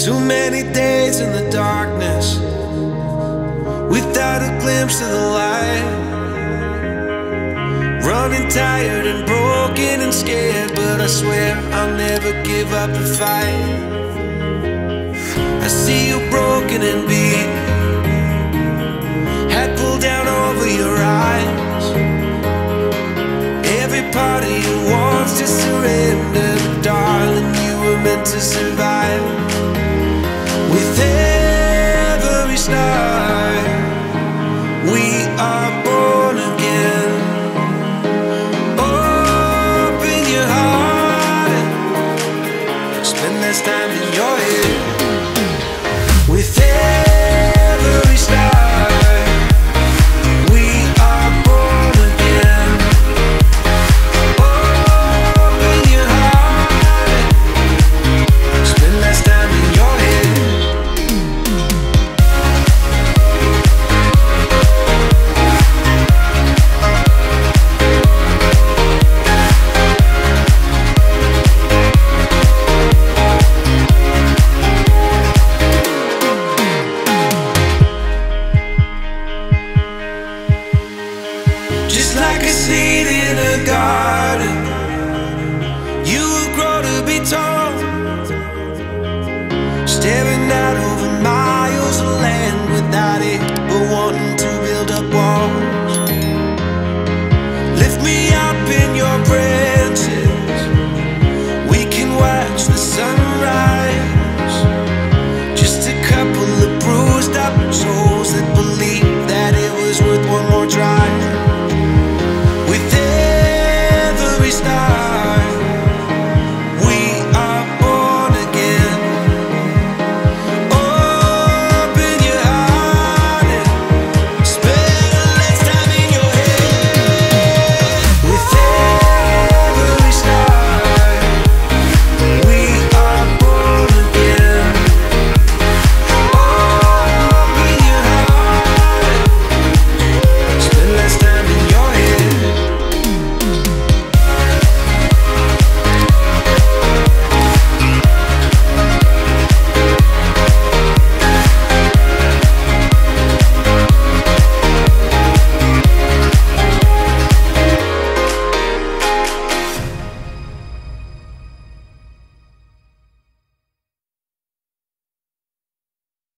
Too many days in the darkness without a glimpse of the light. Running tired and broken and scared, but I swear I'll never give up the fight. I see you broken and beat, head pulled down over your eyes. Every part of you wants to surrender, darling, you were meant to survive. With every start, we are born again. Open your heart, spend less time in your head. With every start, we are born again. Open your heart, spend less time in your head. Just like a seed in a garden, you will grow to be tall. Staring